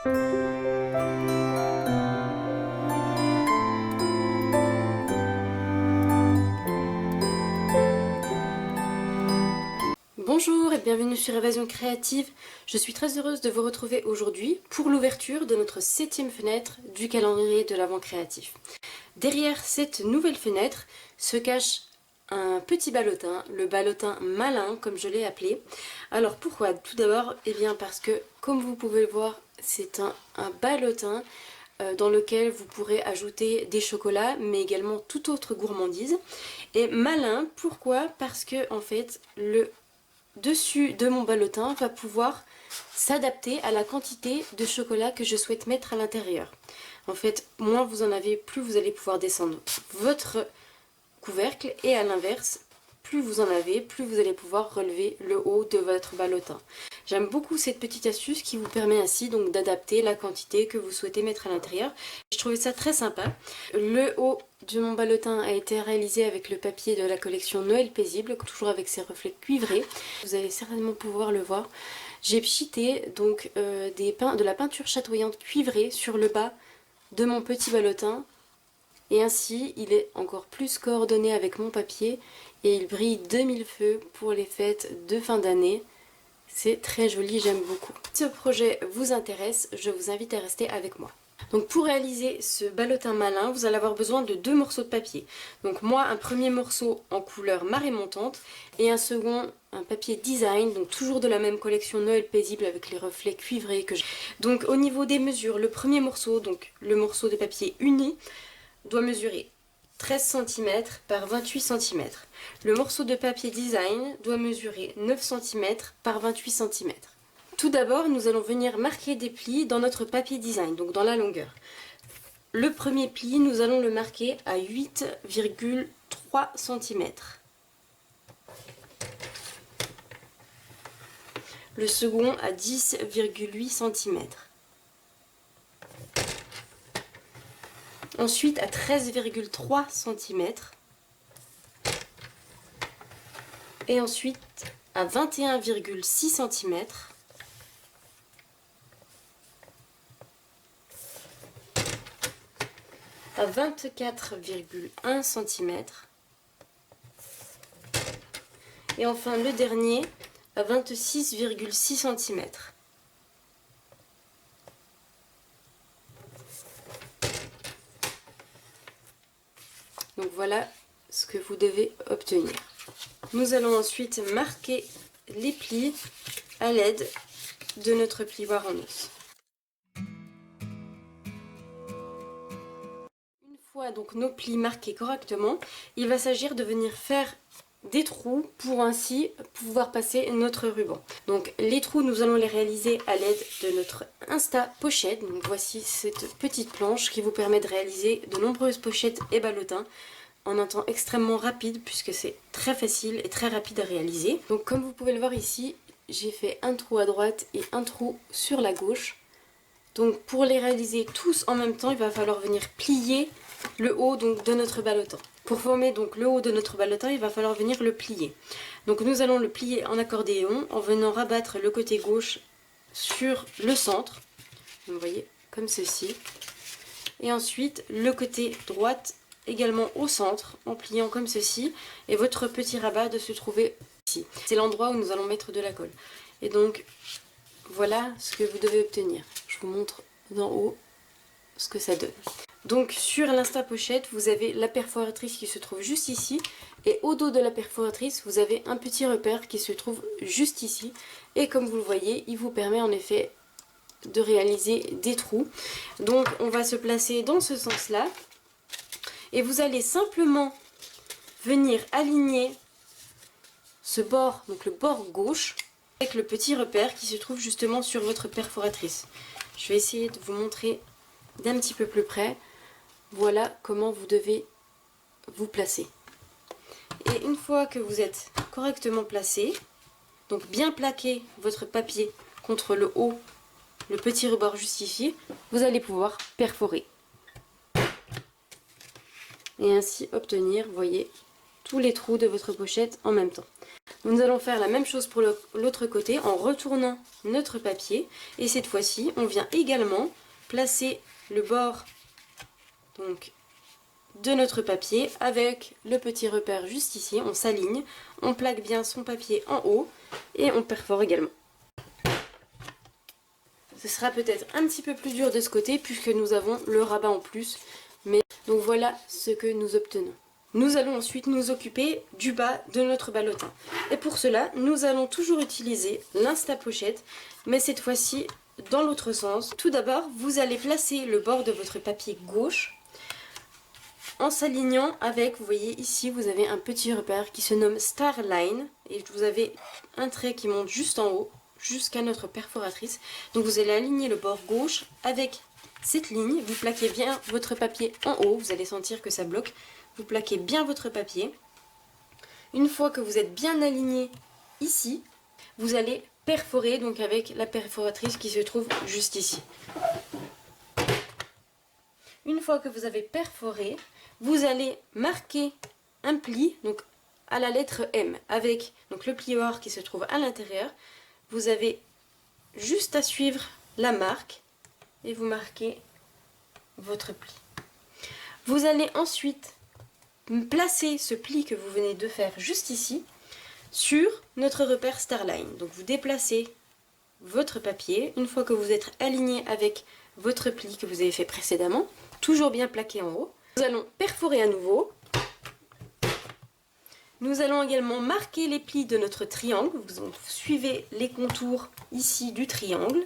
Bonjour et bienvenue sur Évasion Créative. Je suis très heureuse de vous retrouver aujourd'hui pour l'ouverture de notre 7e fenêtre du calendrier de l'Avent créatif. Derrière cette nouvelle fenêtre se cache un petit ballotin, le ballotin malin comme je l'ai appelé. Alors pourquoi? Tout d'abord, parce que comme vous pouvez le voir, c'est un ballotin dans lequel vous pourrez ajouter des chocolats mais également toute autre gourmandise. Et malin, pourquoi? Parce que en fait le dessus de mon ballotin va pouvoir s'adapter à la quantité de chocolat que je souhaite mettre à l'intérieur. En fait, moins vous en avez, plus vous allez pouvoir descendre votre couvercle, et à l'inverse, plus vous en avez, plus vous allez pouvoir relever le haut de votre ballotin. J'aime beaucoup cette petite astuce qui vous permet ainsi donc d'adapter la quantité que vous souhaitez mettre à l'intérieur. Je trouvais ça très sympa. Le haut de mon ballotin a été réalisé avec le papier de la collection Noël Paisible, toujours avec ses reflets cuivrés. Vous allez certainement pouvoir le voir. J'ai pchité donc de la peinture chatoyante cuivrée sur le bas de mon petit ballotin. Et ainsi, il est encore plus coordonné avec mon papier et il brille de mille feux pour les fêtes de fin d'année. C'est très joli, j'aime beaucoup. Si ce projet vous intéresse, je vous invite à rester avec moi. Donc pour réaliser ce ballotin malin, vous allez avoir besoin de 2 morceaux de papier. Donc moi, un premier morceau en couleur marée montante et un second, un papier design, donc toujours de la même collection Noël Paisible avec les reflets cuivrés que j'ai. Donc au niveau des mesures, le premier morceau, donc le morceau de papier uni, doit mesurer 13 cm par 28 cm. Le morceau de papier design doit mesurer 9 cm par 28 cm. Tout d'abord, nous allons venir marquer des plis dans notre papier design, donc dans la longueur. Le premier pli, nous allons le marquer à 8,3 cm. Le second à 10,8 cm. Ensuite à 13,3 cm. Et ensuite à 21,6 cm. À 24,1 cm. Et enfin le dernier à 26,6 cm. Donc voilà ce que vous devez obtenir. Nous allons ensuite marquer les plis à l'aide de notre plioir en os. Une fois donc nos plis marqués correctement, il va s'agir de venir faire des trous pour ainsi pouvoir passer notre ruban. Donc les trous, nous allons les réaliser à l'aide de notre Insta pochette. Donc voici cette petite planche qui vous permet de réaliser de nombreuses pochettes et ballotins en un temps extrêmement rapide puisque c'est très facile et très rapide à réaliser. Donc comme vous pouvez le voir ici, j'ai fait un trou à droite et un trou sur la gauche. Donc pour les réaliser tous en même temps, il va falloir venir plier le haut donc, de notre ballotin. Pour former donc le haut de notre ballotin, il va falloir venir le plier. Donc nous allons le plier en accordéon en venant rabattre le côté gauche sur le centre. Vous voyez, comme ceci. Et ensuite le côté droite également au centre en pliant comme ceci. Et votre petit rabat de se trouver ici. C'est l'endroit où nous allons mettre de la colle. Et donc voilà ce que vous devez obtenir. Je vous montre d'en haut ce que ça donne. Donc sur l'insta pochette, vous avez la perforatrice qui se trouve juste ici. Et au dos de la perforatrice, vous avez un petit repère qui se trouve juste ici. Et comme vous le voyez, il vous permet en effet de réaliser des trous. Donc on va se placer dans ce sens-là. Et vous allez simplement venir aligner ce bord, donc le bord gauche, avec le petit repère qui se trouve justement sur votre perforatrice. Je vais essayer de vous montrer d'un petit peu plus près. Voilà comment vous devez vous placer. Et une fois que vous êtes correctement placé, donc bien plaquer votre papier contre le haut, le petit rebord justifié, vous allez pouvoir perforer. Et ainsi obtenir, vous voyez, tous les trous de votre pochette en même temps. Nous allons faire la même chose pour l'autre côté en retournant notre papier. Et cette fois-ci, on vient également placer le bord donc, de notre papier avec le petit repère juste ici. On s'aligne, on plaque bien son papier en haut et on perfore également. Ce sera peut-être un petit peu plus dur de ce côté puisque nous avons le rabat en plus. Mais donc voilà ce que nous obtenons. Nous allons ensuite nous occuper du bas de notre ballotin. Et pour cela, nous allons toujours utiliser l'insta-pochette, mais cette fois-ci dans l'autre sens. Tout d'abord, vous allez placer le bord de votre papier gauche en s'alignant avec, vous voyez ici, vous avez un petit repère qui se nomme Starline. Et vous avez un trait qui monte juste en haut, jusqu'à notre perforatrice. Donc vous allez aligner le bord gauche avec cette ligne. Vous plaquez bien votre papier en haut, vous allez sentir que ça bloque. Vous plaquez bien votre papier. Une fois que vous êtes bien aligné ici, vous allez perforer donc avec la perforatrice qui se trouve juste ici. Une fois que vous avez perforé, vous allez marquer un pli donc à la lettre M avec donc le plioir qui se trouve à l'intérieur. Vous avez juste à suivre la marque et vous marquez votre pli. Vous allez ensuite placer ce pli que vous venez de faire juste ici sur notre repère Starline. Donc vous déplacez votre papier une fois que vous êtes aligné avec votre pli que vous avez fait précédemment, toujours bien plaqué en haut. Nous allons perforer à nouveau. Nous allons également marquer les plis de notre triangle. Vous suivez les contours ici du triangle.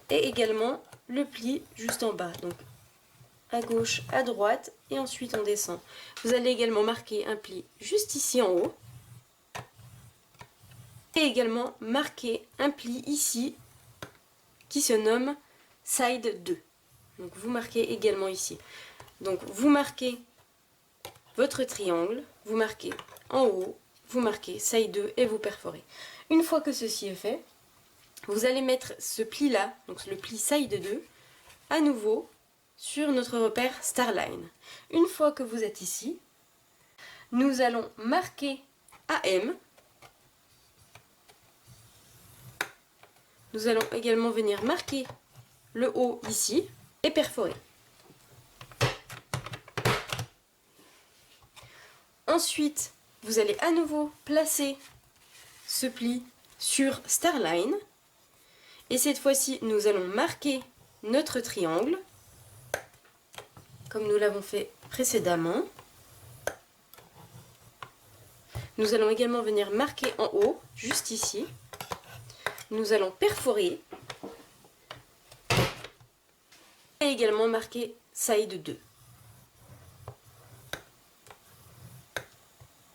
Et également le pli juste en bas. Donc à gauche, à droite. Et ensuite on descend. Vous allez également marquer un pli juste ici en haut. Et également marquer un pli ici qui se nomme Side 2. Donc vous marquez également ici. Donc vous marquez votre triangle, vous marquez en haut, vous marquez Side 2 et vous perforez. Une fois que ceci est fait, vous allez mettre ce pli là, donc le pli Side 2, à nouveau sur notre repère Starline. Une fois que vous êtes ici, nous allons marquer AM. Nous allons également venir marquer le haut ici et perforer. Ensuite, vous allez à nouveau placer ce pli sur Starline. Et cette fois-ci, nous allons marquer notre triangle, comme nous l'avons fait précédemment. Nous allons également venir marquer en haut, juste ici. Nous allons perforer. Et également marquer Side 2.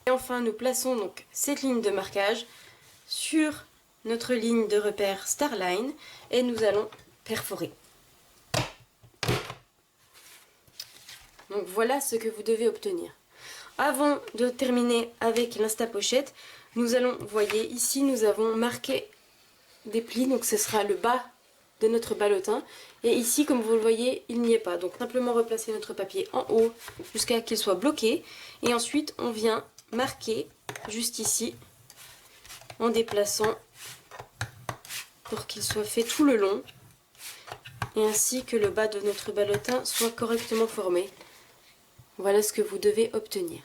Et enfin, nous plaçons donc cette ligne de marquage sur notre ligne de repère Starline et nous allons perforer. Donc voilà ce que vous devez obtenir. Avant de terminer avec l'insta-pochette, nous allons, vous voyez ici, nous avons marqué des plis, donc ce sera le bas de notre ballotin. Et ici, comme vous le voyez, il n'y est pas. Donc simplement replacer notre papier en haut jusqu'à qu'il soit bloqué. Et ensuite, on vient marquer juste ici en déplaçant pour qu'il soit fait tout le long et ainsi que le bas de notre ballotin soit correctement formé. Voilà ce que vous devez obtenir.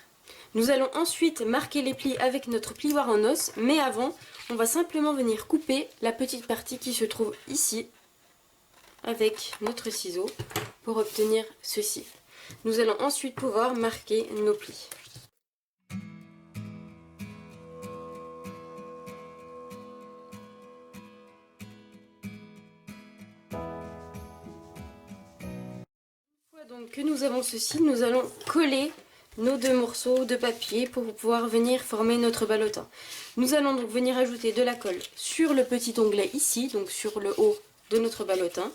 Nous allons ensuite marquer les plis avec notre plioir en os, mais avant, on va simplement venir couper la petite partie qui se trouve ici avec notre ciseau pour obtenir ceci. Nous allons ensuite pouvoir marquer nos plis. Donc que nous avons ceci, nous allons coller nos deux morceaux de papier pour pouvoir venir former notre ballotin. Nous allons donc venir ajouter de la colle sur le petit onglet ici, donc sur le haut de notre ballotin.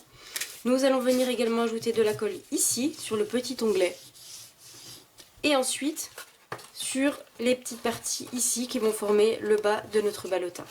Nous allons venir également ajouter de la colle ici, sur le petit onglet. Et ensuite, sur les petites parties ici qui vont former le bas de notre ballotin.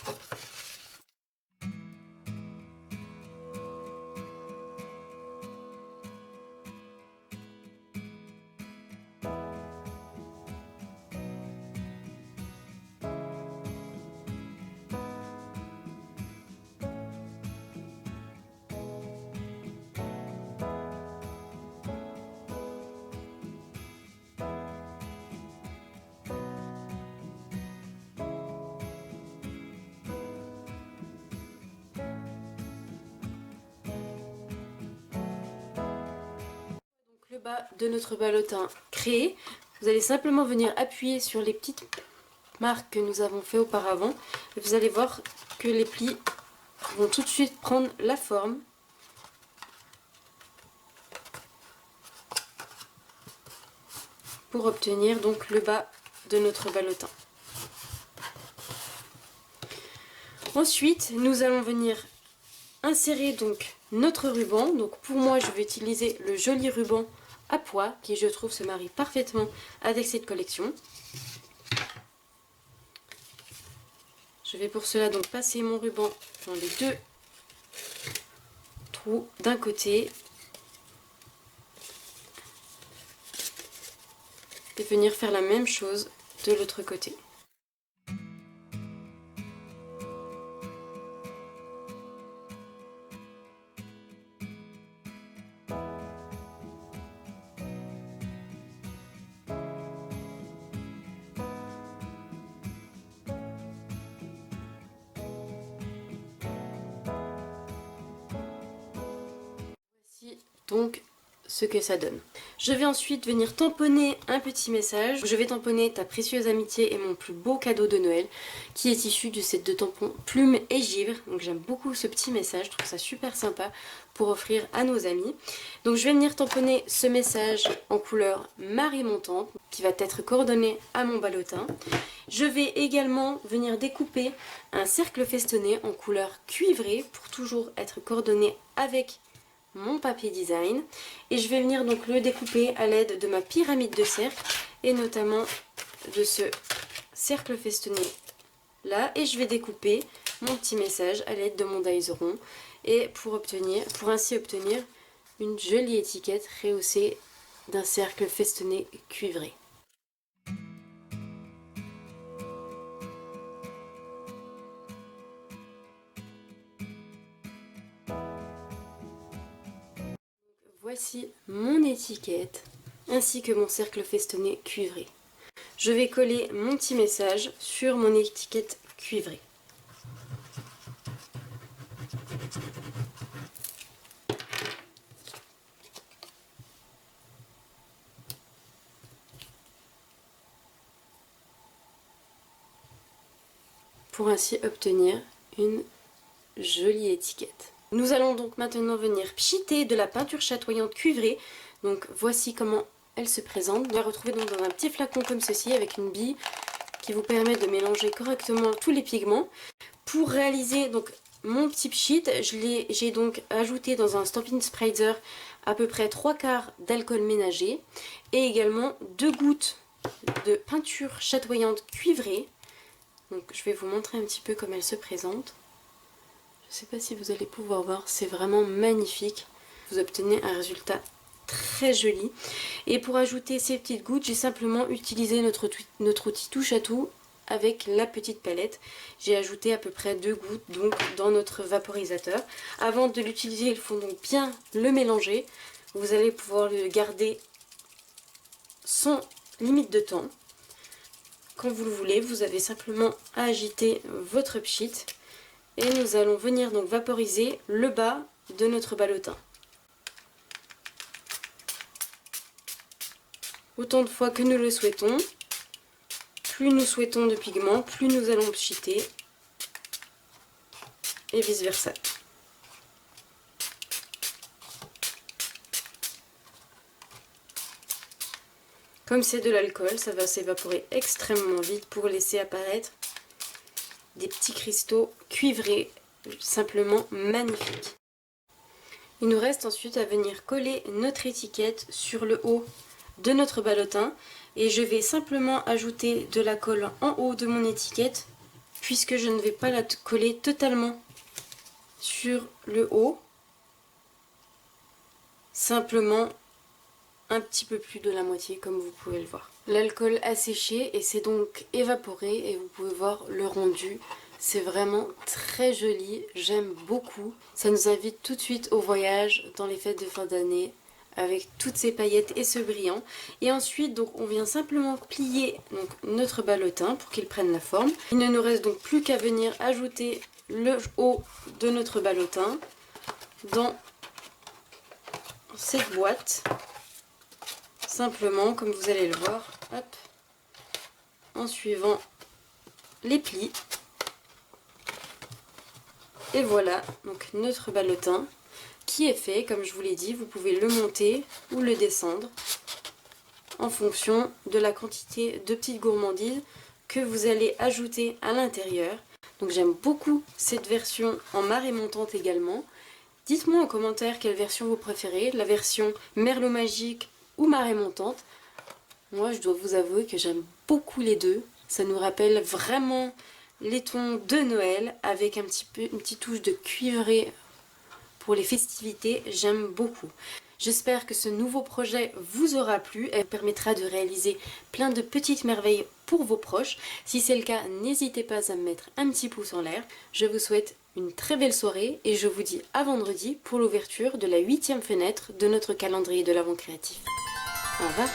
bas de notre ballotin créé, vous allez simplement venir appuyer sur les petites marques que nous avons fait auparavant. Et vous allez voir que les plis vont tout de suite prendre la forme. Pour obtenir donc le bas de notre ballotin. Ensuite, nous allons venir insérer donc notre ruban. Donc pour moi, je vais utiliser le joli ruban à pois qui, je trouve, se marie parfaitement avec cette collection. Je vais pour cela donc passer mon ruban dans les deux trous d'un côté et venir faire la même chose de l'autre côté. Voici donc ce que ça donne. Je vais ensuite venir tamponner un petit message. Je vais tamponner ta précieuse amitié et mon plus beau cadeau de Noël qui est issu du set de tampons plumes et givre. Donc j'aime beaucoup ce petit message, je trouve ça super sympa pour offrir à nos amis. Donc je vais venir tamponner ce message en couleur Marie montante qui va être coordonné à mon ballotin. Je vais également venir découper un cercle festonné en couleur cuivrée pour toujours être coordonné avec mon papier design, et je vais venir donc le découper à l'aide de ma pyramide de cercles et notamment de ce cercle festonné là, et je vais découper mon petit message à l'aide de mon dies rond et pour ainsi obtenir une jolie étiquette rehaussée d'un cercle festonné cuivré. Voici mon étiquette ainsi que mon cercle festonné cuivré. Je vais coller mon petit message sur mon étiquette cuivrée. Pour ainsi obtenir une jolie étiquette. Nous allons donc maintenant venir pchiter de la peinture chatoyante cuivrée. Donc voici comment elle se présente. Vous la retrouvez donc dans un petit flacon comme ceci avec une bille qui vous permet de mélanger correctement tous les pigments. Pour réaliser donc mon petit pchit, j'ai donc ajouté dans un Stampin' Spritzer à peu près 3/4 d'alcool ménager et également 2 gouttes de peinture chatoyante cuivrée. Donc je vais vous montrer un petit peu comment elle se présente. Je ne sais pas si vous allez pouvoir voir, c'est vraiment magnifique. Vous obtenez un résultat très joli. Et pour ajouter ces petites gouttes, j'ai simplement utilisé notre outil touche à tout avec la petite palette. J'ai ajouté à peu près 2 gouttes donc dans notre vaporisateur. Avant de l'utiliser, il faut donc bien le mélanger. Vous allez pouvoir le garder sans limite de temps. Quand vous le voulez, vous avez simplement à agiter votre pchit. Et nous allons venir donc vaporiser le bas de notre ballotin. Autant de fois que nous le souhaitons. Plus nous souhaitons de pigments, plus nous allons pchiter. Et vice versa. Comme c'est de l'alcool, ça va s'évaporer extrêmement vite pour laisser apparaître des petits cristaux cuivrés, simplement magnifiques. Il nous reste ensuite à venir coller notre étiquette sur le haut de notre ballotin et je vais simplement ajouter de la colle en haut de mon étiquette puisque je ne vais pas la coller totalement sur le haut, simplement un petit peu plus de la moitié comme vous pouvez le voir. L'alcool a séché et s'est donc évaporé et vous pouvez voir le rendu. C'est vraiment très joli, j'aime beaucoup. Ça nous invite tout de suite au voyage dans les fêtes de fin d'année avec toutes ces paillettes et ce brillant. Et ensuite donc on vient simplement plier donc, notre ballotin pour qu'il prenne la forme. Il ne nous reste donc plus qu'à venir ajouter le haut de notre ballotin dans cette boîte. simplement, comme vous allez le voir, hop, en suivant les plis. Et voilà, donc notre ballotin qui est fait, comme je vous l'ai dit, vous pouvez le monter ou le descendre en fonction de la quantité de petites gourmandises que vous allez ajouter à l'intérieur. Donc j'aime beaucoup cette version en marée montante également. Dites-moi en commentaire quelle version vous préférez, la version merlot magique ou marée montante. Moi je dois vous avouer que j'aime beaucoup les deux. Ça nous rappelle vraiment les tons de Noël avec une petite touche de cuivré pour les festivités. J'aime beaucoup. J'espère que ce nouveau projet vous aura plu et permettra de réaliser plein de petites merveilles pour vos proches. Si c'est le cas, n'hésitez pas à me mettre un petit pouce en l'air. Je vous souhaite une très belle soirée et je vous dis à vendredi pour l'ouverture de la 8e fenêtre de notre calendrier de l'Avent créatif. Au revoir.